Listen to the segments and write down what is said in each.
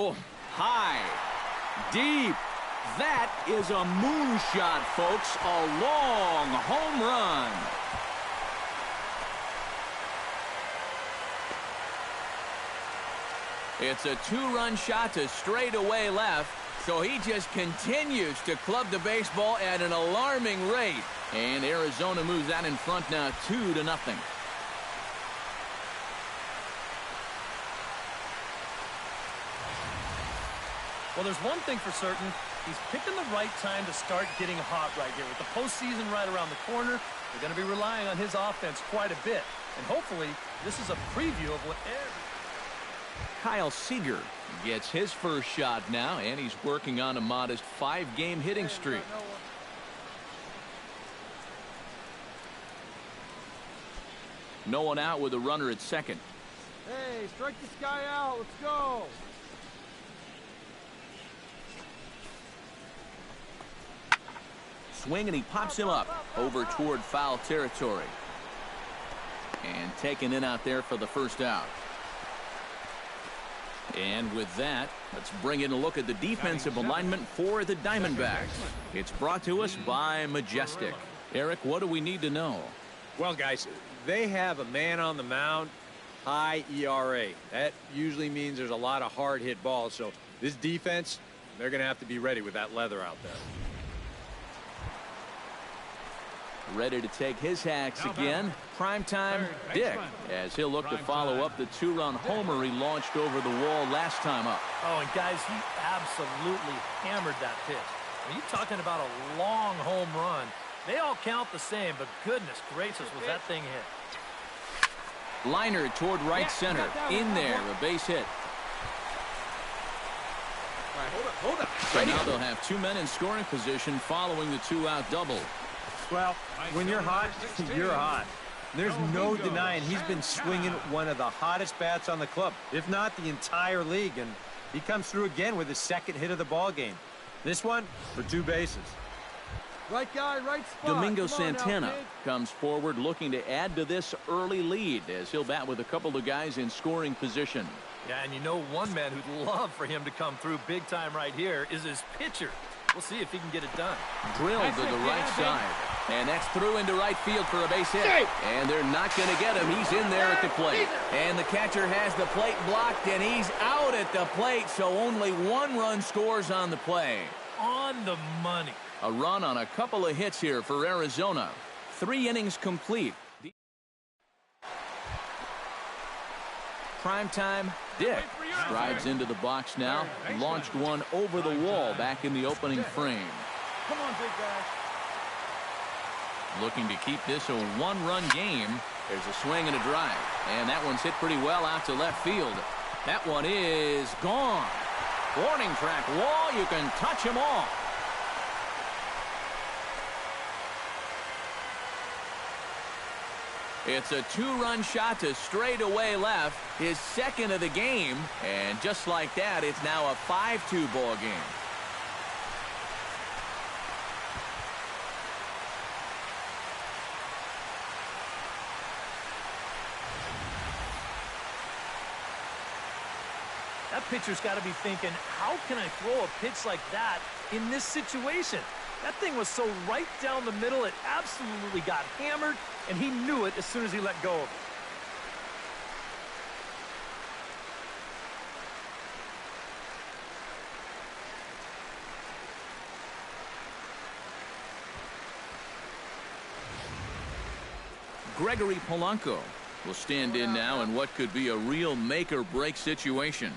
Oh, high, deep. That is a moonshot, folks. A long home run. It's a two-run shot to straightaway left, so he just continues to club the baseball at an alarming rate. And Arizona moves out in front now 2-0. Well, there's one thing for certain. He's picking the right time to start getting hot right here. With the postseason right around the corner, they're going to be relying on his offense quite a bit. And hopefully, this is a preview of what Kyle Seager gets his first shot now, and he's working on a modest 5-game hitting streak. No one out with a runner at second. Hey, strike this guy out. Let's go. Swing, and he pops him up over toward foul territory. And taken in out there for the first out. And with that, let's bring in a look at the defensive alignment for the Diamondbacks. It's brought to us by Majestic. Eric, what do we need to know? Well, guys, they have a man on the mound, high ERA. That usually means there's a lot of hard hit balls. So this defense, they're going to have to be ready with that leather out there. Ready to take his hacks again. Primetime Dick, as he'll look to follow up the two-run homer he launched over the wall last time up. Oh, and guys, he absolutely hammered that pitch. When you're talking about a long home run, they all count the same, but goodness gracious, was that thing hit. Liner toward right center. In there, a base hit. All right, hold up. So now they'll have 2 men in scoring position following the 2-out double. Well, when you're hot, you're hot. There's no denying he's been swinging one of the hottest bats on the club, if not the entire league, and he comes through again with his second hit of the ball game. This one for 2 bases. Right guy, right spot. Domingo Santana comes forward looking to add to this early lead as he'll bat with a couple of guys in scoring position. Yeah, and you know one man who'd love for him to come through big time right here is his pitcher. We'll see if he can get it done. Drilled to the right side. And that's through into right field for a base hit. And they're not going to get him. He's in there at the plate. And the catcher has the plate blocked, and he's out at the plate, so only 1 run scores on the play. On the money. A run on a couple of hits here for Arizona. 3 innings complete. Primetime Dick strides into the box now. Launched one over the wall back in the opening frame. Come on, big guy. Looking to keep this a 1-run game. There's a swing and a drive. And that one's hit pretty well out to left field. That one is gone. Warning track wall. You can touch them all. It's a 2-run shot to straightaway left, his second of the game, and just like that, it's now a 5-2 ball game. That pitcher's got to be thinking, how can I throw a pitch like that in this situation? That thing was so right down the middle, it absolutely got hammered, and he knew it as soon as he let go of it. Gregory Polanco will stand in now in what could be a real make-or-break situation.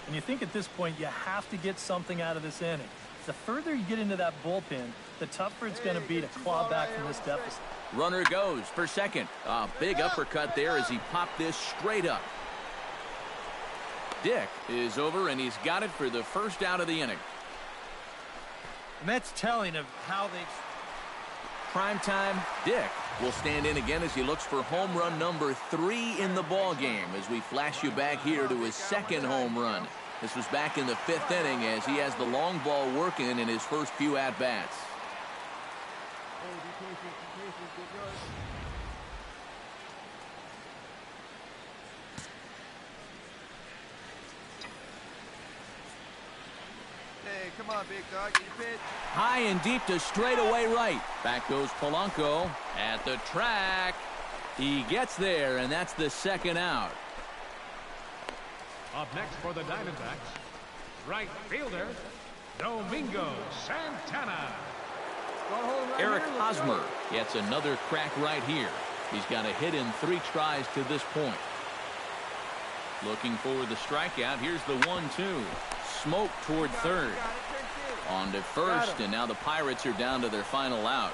And you think at this point you have to get something out of this inning. The further you get into that bullpen, the tougher it's going to be to claw back from this deficit. Runner goes for second. A big uppercut there as he popped this straight up. Dick is over, and he's got it for the first out of the inning. And that's telling of how they... Primetime Dick will stand in again as he looks for home run number 3 in the ball game as we flash you back here to his second home run. This was back in the 5th inning as he has the long ball working in his first few at-bats. come on, big dog. Get your pitch. High and deep to straightaway right. Back goes Polanco at the track. He gets there, and that's the second out. Up next for the Diamondbacks, right fielder, Domingo Santana. Eric Hosmer gets another crack right here. He's got a hit in 3 tries to this point. Looking for the strikeout. Here's the 1-2. Smoke toward third. On to first, and now the Pirates are down to their final out.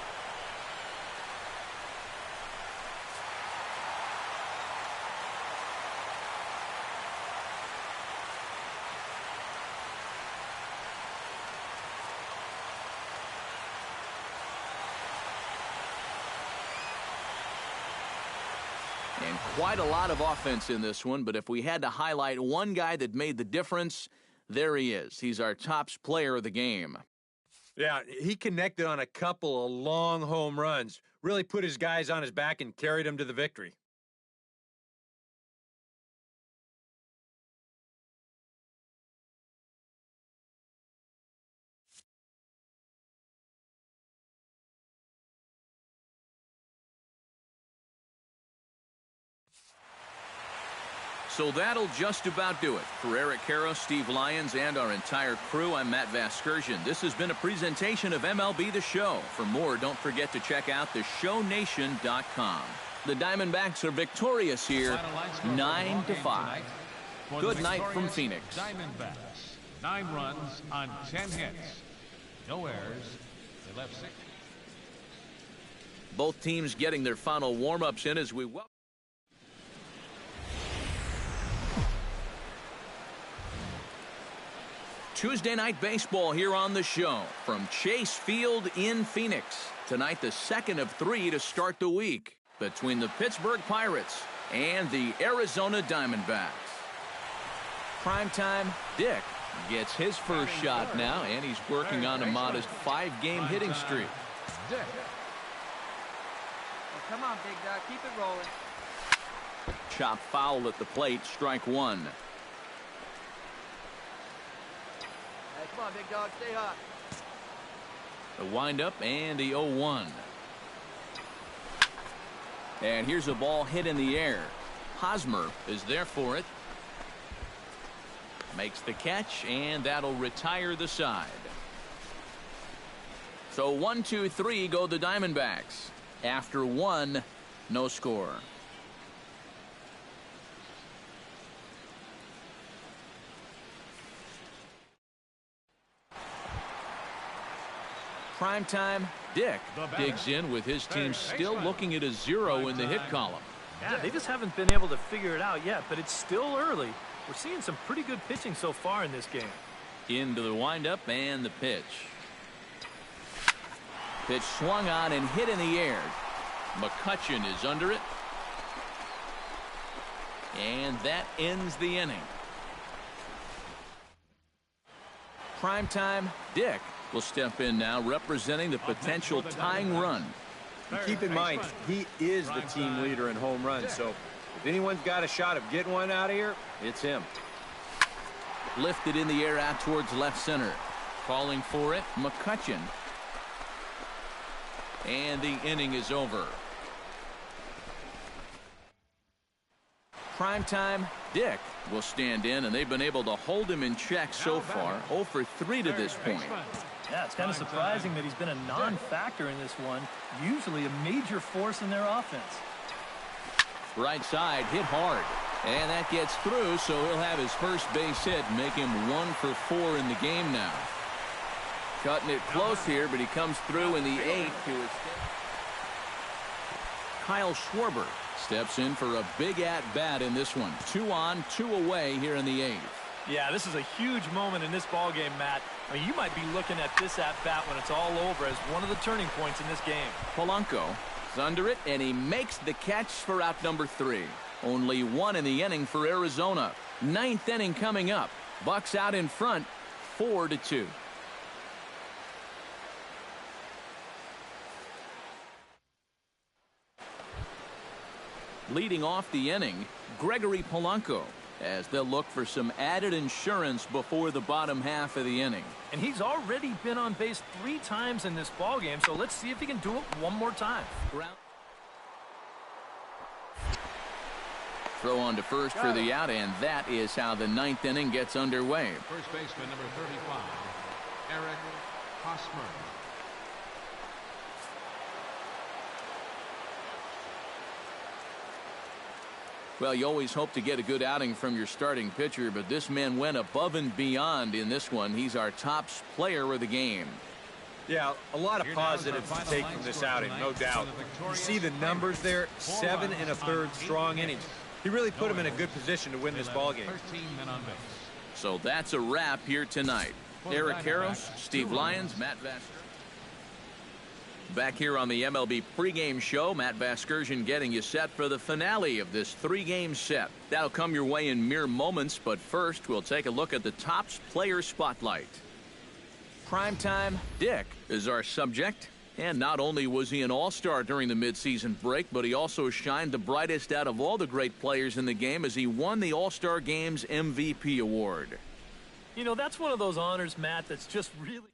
And quite a lot of offense in this one, but if we had to highlight one guy that made the difference, there he is. He's our top player of the game. Yeah, he connected on a couple of long home runs. Really put his guys on his back and carried them to the victory. So that'll just about do it. For Eric Karros, Steve Lyons, and our entire crew, I'm Matt Vasgersian. This has been a presentation of MLB The Show. For more, don't forget to check out theshownation.com. The Diamondbacks are victorious here, 9-5. Good night from Phoenix. Diamondbacks, 9 runs on 10 hits. No errors. They left 6. Both teams getting their final warm-ups in as we welcome. Tuesday night baseball here on the show from Chase Field in Phoenix. Tonight, the second of 3 to start the week between the Pittsburgh Pirates and the Arizona Diamondbacks. Primetime Dick gets his first shot now, and he's working on a modest 5-game hitting streak. Oh, come on, big dog. Keep it rolling. Chop foul at the plate, strike 1. Come on, big dog, stay hot. The windup and the 0-1. And here's a ball hit in the air. Hosmer is there for it. Makes the catch, and that'll retire the side. So 1-2-3 go the Diamondbacks. After 1, no score. Primetime Dick digs in with his team still looking at a 0 in the hit column. Yeah, they just haven't been able to figure it out yet, but it's still early. We're seeing some pretty good pitching so far in this game. Into the windup and the pitch. Pitch swung on and hit in the air. McCutchen is under it. And that ends the inning. Primetime Dick will step in now, representing the potential tying run. And keep in mind, he is the team leader in home runs, so if anyone's got a shot of getting one out of here, it's him. Lifted in the air out towards left center. Calling for it, McCutchen. And the inning is over. Primetime Dick will stand in, and they've been able to hold him in check so far. 0 for 3 to this point. Yeah, it's kind of surprising that he's been a non-factor in this one. Usually a major force in their offense. Right side hit hard, and that gets through, so he'll have his first base hit, make him 1 for 4 in the game now. Cutting it close here, but he comes through in the 8th to his. Kyle Schwarber steps in for a big at-bat in this one. 2 on, 2 away here in the 8th. Yeah, this is a huge moment in this ball game, Matt. I mean, you might be looking at this at-bat when it's all over as one of the turning points in this game. Polanco is under it, and he makes the catch for out number 3. Only 1 in the inning for Arizona. 9th inning coming up. Bucks out in front, 4-2. Leading off the inning, Gregory Polanco. as they'll look for some added insurance before the bottom half of the inning. And he's already been on base 3 times in this ballgame, so let's see if he can do it one more time. Throw on to first for the out, and that is how the 9th inning gets underway. First baseman number 35, Eric Hosmer. Well, you always hope to get a good outing from your starting pitcher, but this man went above and beyond in this one. He's our top player of the game. Yeah, a lot of positives to take from this outing, no doubt. You see the numbers there, 7 1/3 strong innings. He really put him in a good position to win this ballgame. 13 men on base. So that's a wrap here tonight. Eric Karros, Steve Lyons, Matt Vasgersian. Back here on the MLB pregame show, Matt Vasgersian getting you set for the finale of this 3-game set. That'll come your way in mere moments, but first we'll take a look at the Topps Player Spotlight. Primetime Dick is our subject. And not only was he an all-star during the midseason break, but he also shined the brightest out of all the great players in the game as he won the All-Star Game's MVP award. You know, that's one of those honors, Matt, that's just really...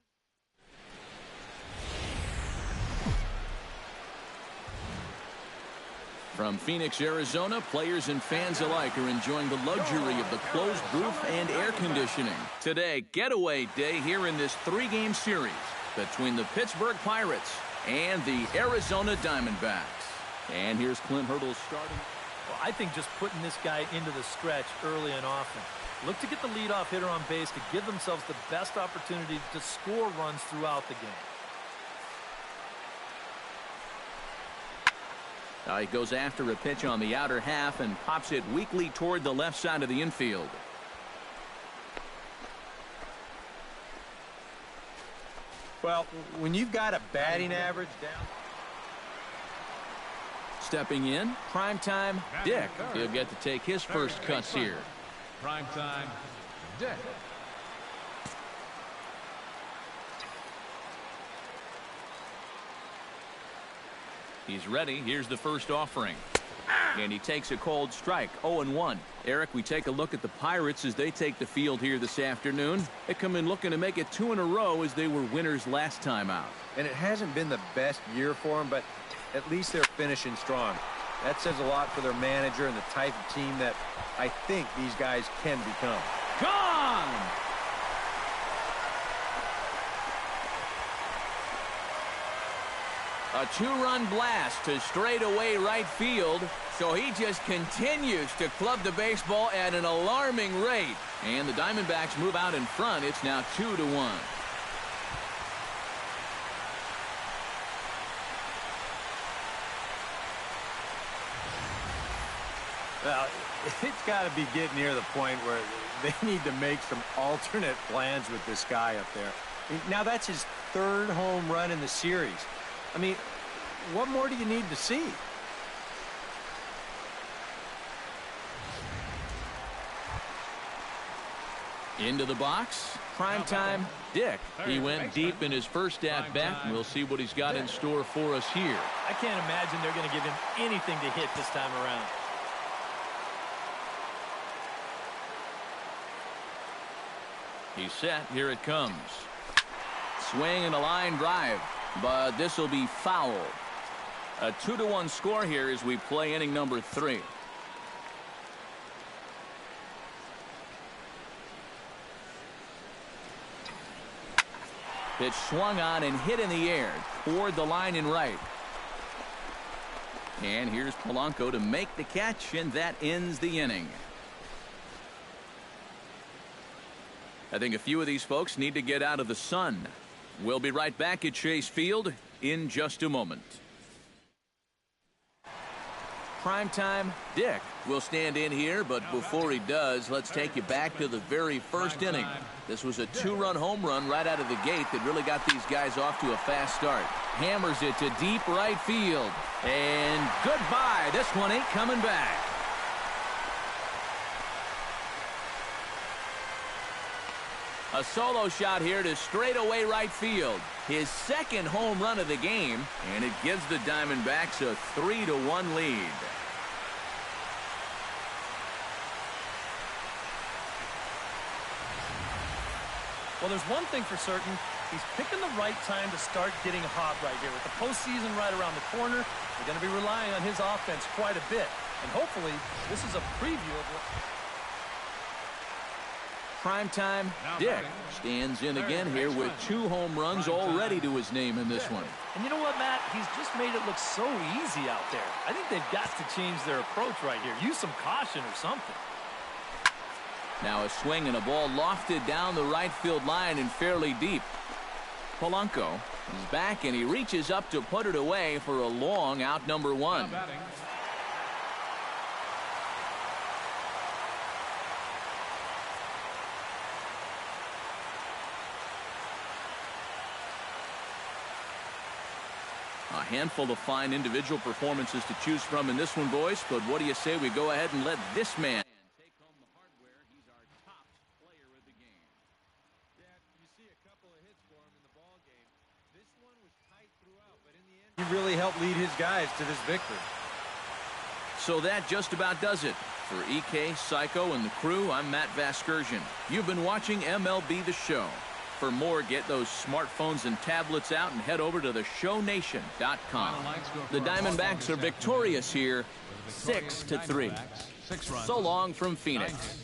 From Phoenix, Arizona, players and fans alike are enjoying the luxury of the closed booth and air conditioning. Today, getaway day here in this 3-game series between the Pittsburgh Pirates and the Arizona Diamondbacks. And here's Clint Hurdle starting. Well, I think just putting this guy into the stretch early and often. Look to get the leadoff hitter on base to give themselves the best opportunity to score runs throughout the game. He goes after a pitch on the outer half and pops it weakly toward the left side of the infield. Well, when you've got a batting average down... Stepping in, primetime Dick. He'll get to take his first cuts here. Primetime Dick. He's ready. Here's the first offering. And he takes a cold strike. 0-1. Eric, we take a look at the Pirates as they take the field here this afternoon. They come in looking to make it 2 in a row as they were winners last time out. And it hasn't been the best year for them, but at least they're finishing strong. That says a lot for their manager and the type of team that I think these guys can become. Gone! A 2-run blast to straightaway right field. So he just continues to club the baseball at an alarming rate. And the Diamondbacks move out in front. It's now 2-1. Well, it's got to be getting near the point where they need to make some alternate plans with this guy up there. Now, that's his 3rd home run in the series. I mean, what more do you need to see? Into the box, primetime Dick. He went deep in his first at-bat, and we'll see what he's got in store for us here. I can't imagine they're going to give him anything to hit this time around. He's set. Here it comes. Swing and a line drive, but this will be foul. A 2-1 score here as we play inning number 3. Pitch swung on and hit in the air toward the line and right. And here's Polanco to make the catch, and that ends the inning. I think a few of these folks need to get out of the sun. We'll be right back at Chase Field in just a moment. Primetime Dick will stand in here, but before he does, let's take you back to the very first inning. This was a 2-run home run right out of the gate that really got these guys off to a fast start. Hammers it to deep right field. And goodbye. This one ain't coming back. A solo shot here to straightaway right field. His 2nd home run of the game, and it gives the Diamondbacks a 3-1 lead. Well, there's one thing for certain. He's picking the right time to start getting hot right here. With the postseason right around the corner, they're going to be relying on his offense quite a bit. And hopefully, this is a preview of what... Primetime Dick stands in again here with 2 home runs already to his name in this one. And you know what, Matt? He's just made it look so easy out there. I think they've got to change their approach right here. Use some caution or something. Now a swing and a ball lofted down the right field line and fairly deep. Polanco is back and he reaches up to put it away for a long out number 1. A handful of fine individual performances to choose from in this one, boys. But what do you say we go ahead and let this man take home the hardware? He's our top player of the game. Yeah, you see a couple of hits for him in the ball game. This one was tight throughout, but in the end, He really helped lead his guys to this victory. So that just about does it. For EK, Psycho, and the crew, I'm Matt Vasgersian. You've been watching MLB The Show. For more, get those smartphones and tablets out and head over to theshownation.com. The Diamondbacks are victorious here, 6-3. So long from Phoenix.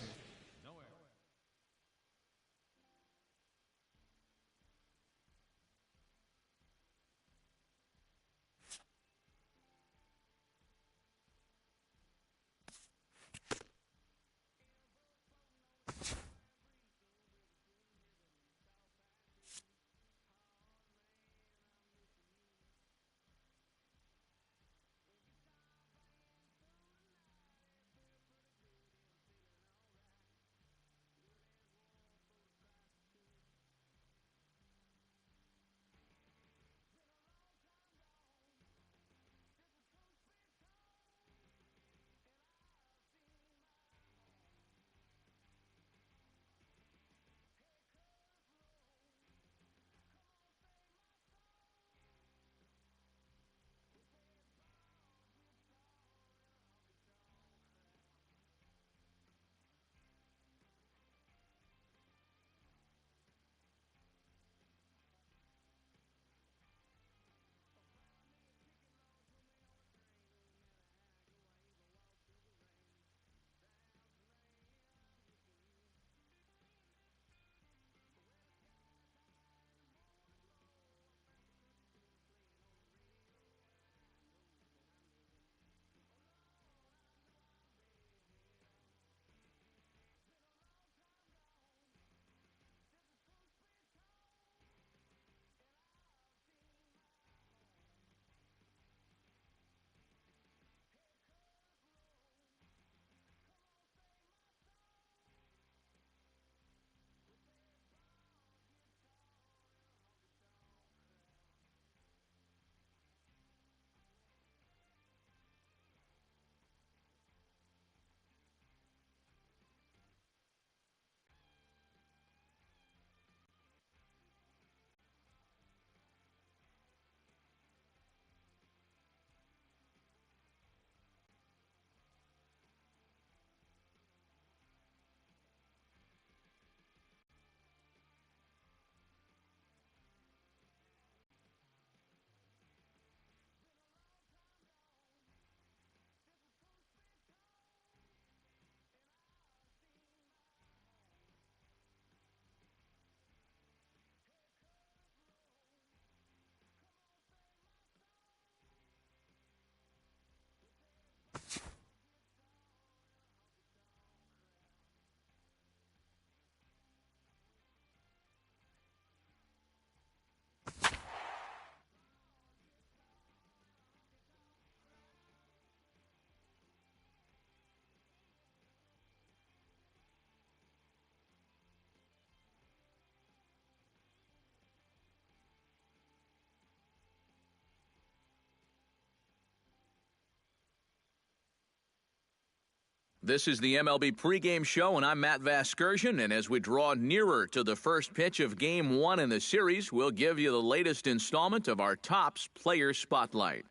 This is the MLB pregame show, and I'm Matt Vasgersian. And as we draw nearer to the first pitch of Game 1 in the series, we'll give you the latest installment of our Topps Player Spotlight.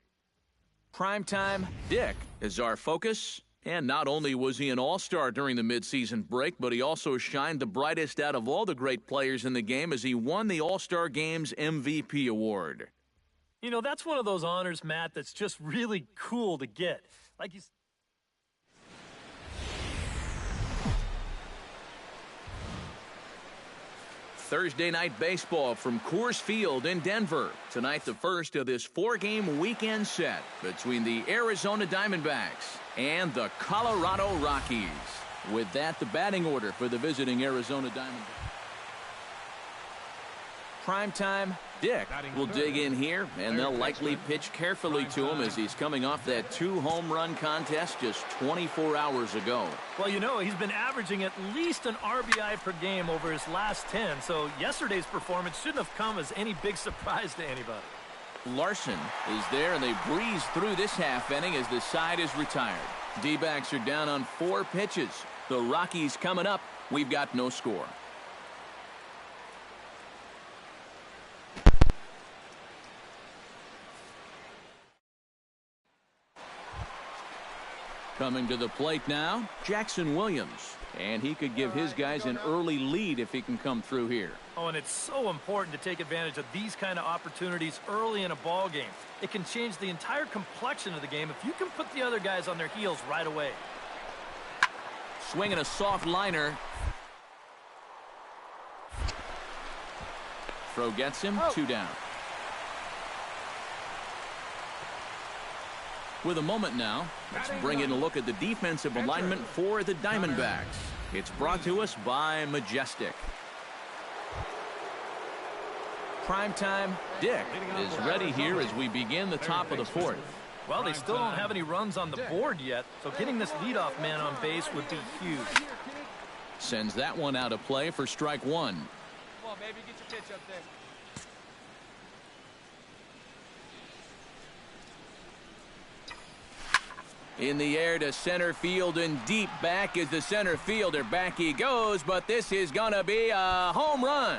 Primetime Dick is our focus And not only was he an all-star during the midseason break, but he also shined the brightest out of all the great players in the game as he won the All-Star Game's MVP award. You know, that's one of those honors, Matt, that's just really cool to get. Like you. Thursday night baseball from Coors Field in Denver. Tonight, the first of this 4-game weekend set between the Arizona Diamondbacks and the Colorado Rockies. With that, the batting order for the visiting Arizona Diamondbacks. Primetime Dick will dig in here, and they'll likely pitch carefully to him as he's coming off that 2-home run contest just 24 hours ago. Well, you know, he's been averaging at least an RBI per game over his last 10, so yesterday's performance shouldn't have come as any big surprise to anybody. Larson is there, and they breeze through this half inning as the side is retired. D-backs are down on 4 pitches. The Rockies coming up. We've got no score. Coming to the plate now, Jackson Williams. And he could give his guys an early lead if he can come through here. Oh, and it's so important to take advantage of these kind of opportunities early in a ball game. It can change the entire complexion of the game if you can put the other guys on their heels right away. Swinging a soft liner. Throw gets him, 2 down. With a moment now, let's bring in a look at the defensive alignment for the Diamondbacks. It's brought to us by Majestic. Primetime Dick is ready here as we begin the top of the 4th. Well, they still don't have any runs on the board yet, so getting this leadoff man on base would be huge. Sends that one out of play for strike 1. Come on, baby, get your pitch up there. In the air to center field and deep back is the center fielder. Back he goes, but this is going to be a home run.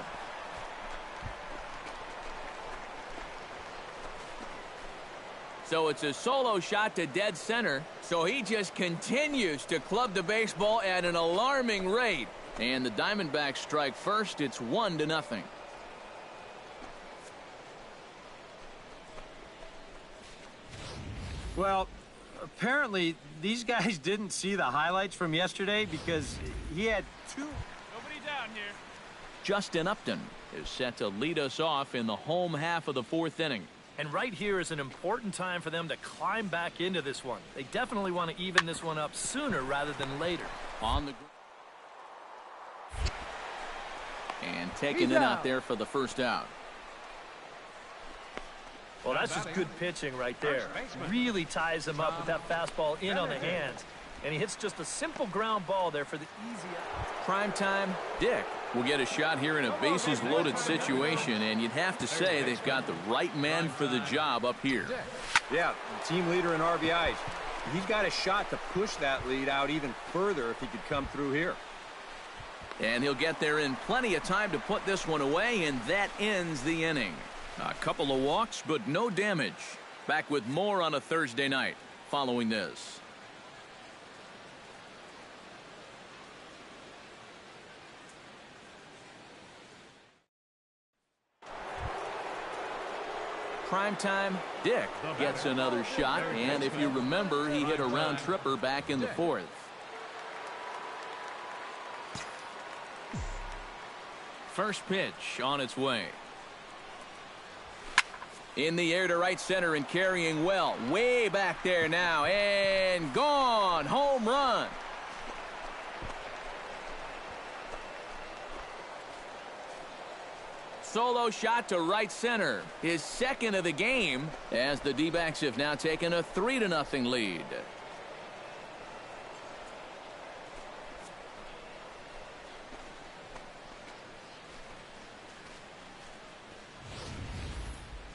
So it's a solo shot to dead center. So he just continues to club the baseball at an alarming rate. And the Diamondbacks strike first. It's 1-0. Well, apparently these guys didn't see the highlights from yesterday because he had 2. Nobody down here. Justin Upton is set to lead us off in the home half of the 4th inning. And right here is an important time for them to climb back into this one. They definitely want to even this one up sooner rather than later. On the and taking it out there for the first out. Well, that's just good pitching right there. Really ties him up with that fastball in on the hands. And he hits just a simple ground ball there for the easy out. Primetime Dick will get a shot here in a bases-loaded situation, and you'd have to say they've got the right man for the job up here. Yeah, team leader in RBIs. He's got a shot to push that lead out even further if he could come through here. And he'll get there in plenty of time to put this one away, and that ends the inning. A couple of walks, but no damage. Back with more on a Thursday night following this. Primetime Dick gets another shot, and if you remember, he hit a round tripper back in the 4th. First pitch on its way. In the air to right center and carrying well. Way back there now. And gone. Home run. Solo shot to right center. His second of the game as the D-backs have now taken a 3-0 lead.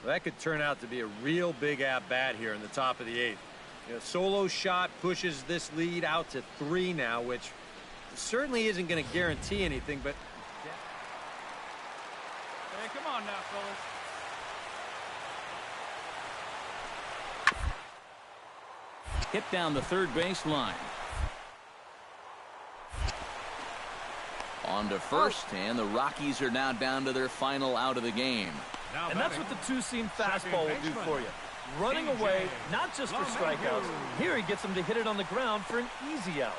That could turn out to be a real big at-bat here in the top of the 8th. You know, solo shot pushes this lead out to 3 now, which certainly isn't going to guarantee anything, but... Hey, come on now, fellas. Hit down the third base line. On to first, and the Rockies are now down to their final out of the game. And that's what the two-seam fastball will do for you. Running away, not just for strikeouts. Here he gets him to hit it on the ground for an easy out.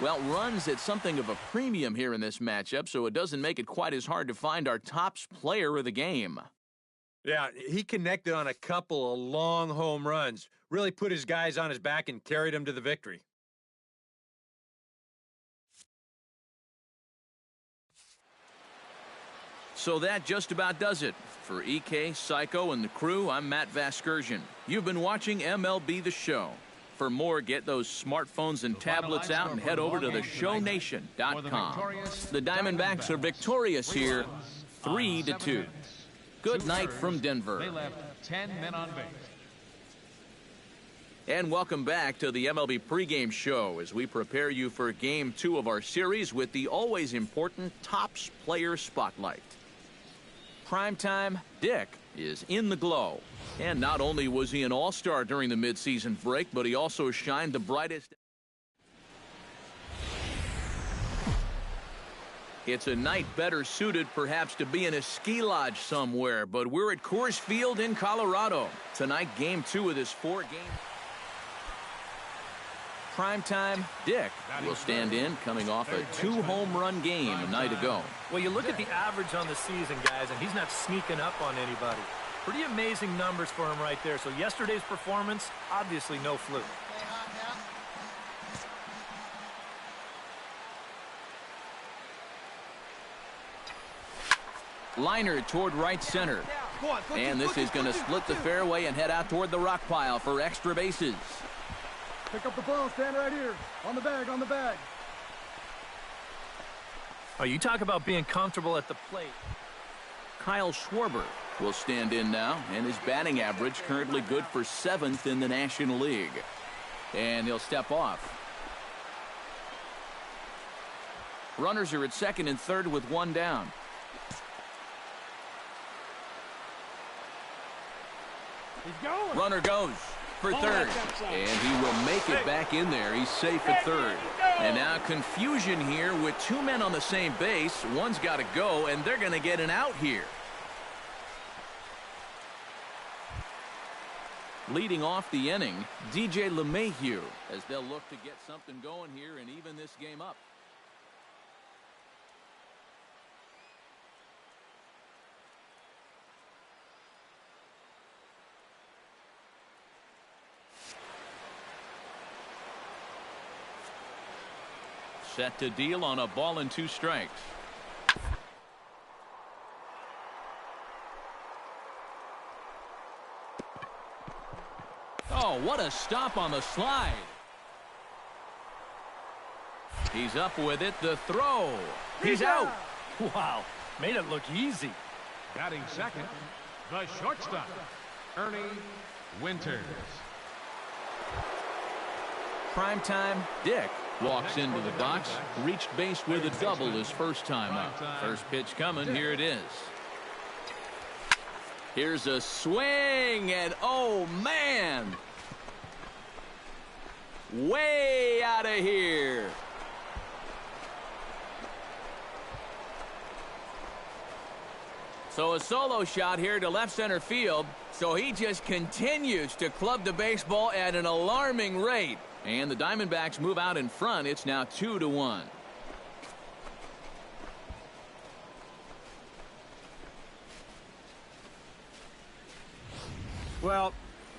Well, runs at something of a premium here in this matchup, so it doesn't make it quite as hard to find our top player of the game. Yeah, he connected on a couple of long home runs, really put his guys on his back and carried them to the victory. So that just about does it. For EK, Psycho, and the crew, I'm Matt Vasgersian. You've been watching MLB The Show. For more, get those smartphones and tablets out and head over to theshownation.com. The Diamondbacks are victorious here, 3-2. Good night from Denver. They left 10 men on base. And welcome back to the MLB pregame show as we prepare you for Game 2 of our series with the always important Topps Player Spotlight. Primetime Dick is in the glow. And not only was he an all-star during the midseason break, but he also shined the brightest. It's a night better suited perhaps to be in a ski lodge somewhere, but we're at Coors Field in Colorado. Tonight, Game 2 of this 4-game. Primetime Dick will stand in, coming off a 2-home-run game a night ago. Well, you look at the average on the season, guys, and he's not sneaking up on anybody. Pretty amazing numbers for him right there. So yesterday's performance, obviously no fluke. Liner toward right center. And this is going to split the fairway and head out toward the rock pile for extra bases. Pick up the ball, stand right here. On the bag, on the bag. Oh, you talk about being comfortable at the plate. Kyle Schwarber will stand in now, and his batting average currently good for 7th in the National League. And he'll step off. Runners are at second and third with one down. He's going. Runner goes for third, and he will make it back in there. He's safe at third. And now confusion here with two men on the same base. One's got to go, and they're going to get an out here. Leading off the inning, DJ LeMahieu, as they'll look to get something going here and even this game up. Set to deal on a ball and 2 strikes. Oh, what a stop on the slide. He's up with it. The throw. He's out. Wow, made it look easy. Batting second, the shortstop, Ernie Winters. Primetime Dick walks into the box, reached base with a double his first time up. First pitch coming. Here it is. Here's a swing, and oh, man. Way out of here. So a solo shot here to left center field. So he just continues to club the baseball at an alarming rate. And the Diamondbacks move out in front. It's now 2-1. Well,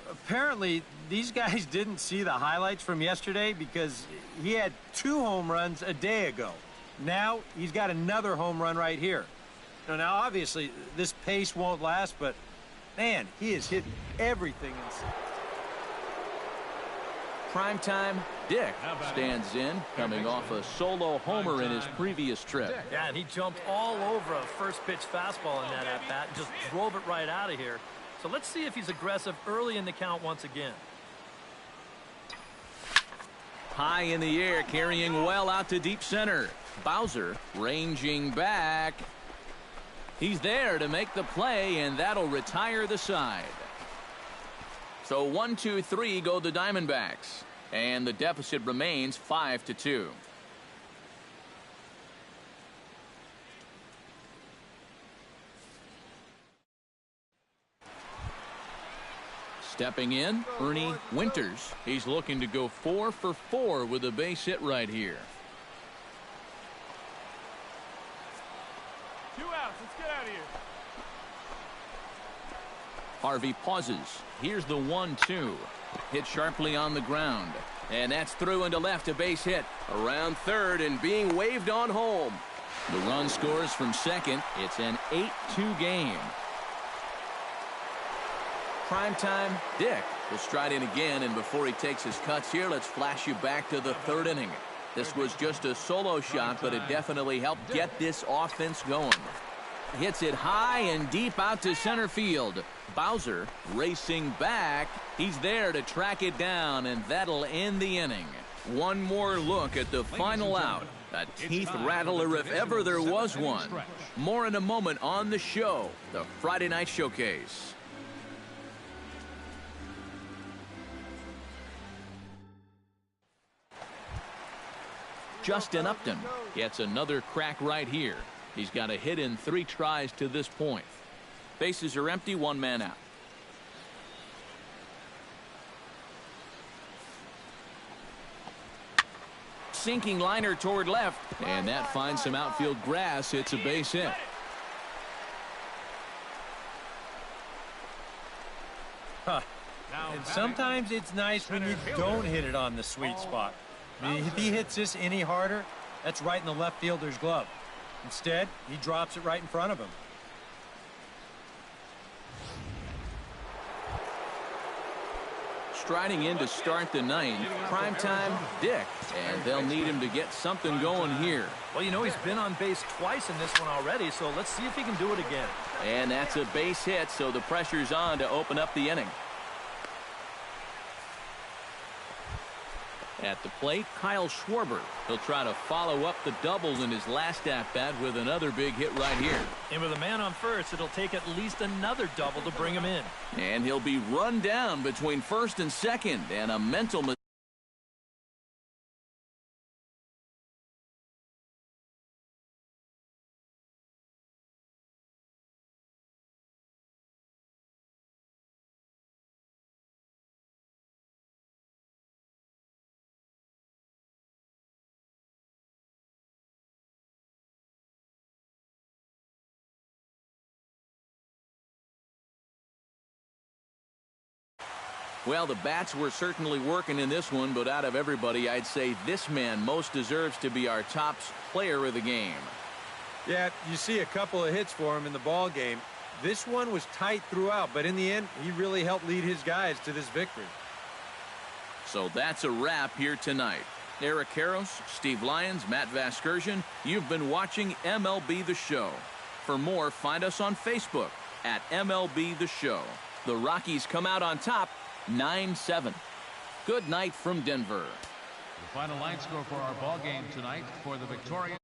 apparently these guys didn't see the highlights from yesterday because he had 2 home runs a day ago. Now he's got another home run right here. Now obviously this pace won't last, but man, he is hitting everything in sight. Primetime Dick stands in, coming off a solo homer in his previous trip. Yeah, and he jumped all over a first pitch fastball in that at-bat and just drove it right out of here. So let's see if he's aggressive early in the count once again. high in the air, carrying well out to deep center. Bowser ranging back. He's there to make the play, and that'll retire the side. So 1, 2, 3 go the Diamondbacks, and the deficit remains 5-2. Stepping in, Ernie Winters. He's looking to go 4 for 4 with a base hit right here. 2 outs. Let's get out of here. Harvey pauses. Here's the 1-2. Hit sharply on the ground. And that's through into left, a base hit. Around third and being waved on home. The run scores from second. It's an 8-2 game. Primetime Dick will stride in again, and before he takes his cuts here, let's flash you back to the third inning. This was just a solo shot, but it definitely helped get this offense going. Hits it high and deep out to center field. Bowser racing back. He's there to track it down, and that'll end the inning. One more look at the final out. A teeth rattler if ever there was one. More in a moment on the show, the Friday Night Showcase. Justin Upton gets another crack right here. He's got a hit in 3 tries to this point. Bases are empty, 1 man out. Sinking liner toward left, and that finds some outfield grass. It's a base hit. Huh. And sometimes it's nice when you don't hit it on the sweet spot. I mean, if he hits this any harder, that's right in the left fielder's glove. Instead, he drops it right in front of him. Striding in to start the 9th, primetime Dick, and they'll need him to get something going here. Well, you know, he's been on base twice in this one already, so let's see if he can do it again. And that's a base hit, so the pressure's on to open up the inning. At the plate, Kyle Schwarber. He'll try to follow up the double in his last at-bat with another big hit right here. And with a man on first, it'll take at least another double to bring him in. And he'll be run down between first and second, and a mental mistake. Well, the bats were certainly working in this one, but out of everybody, I'd say this man most deserves to be our top player of the game. Yeah, you see a couple of hits for him in the ball game. This one was tight throughout, but in the end, he really helped lead his guys to this victory. So that's a wrap here tonight. Eric Karros, Steve Lyons, Matt Vasgersian, you've been watching MLB The Show. For more, find us on Facebook at MLB The Show. The Rockies come out on top 9-7. Good night from Denver. The final line score for our ball game tonight for the Victoria.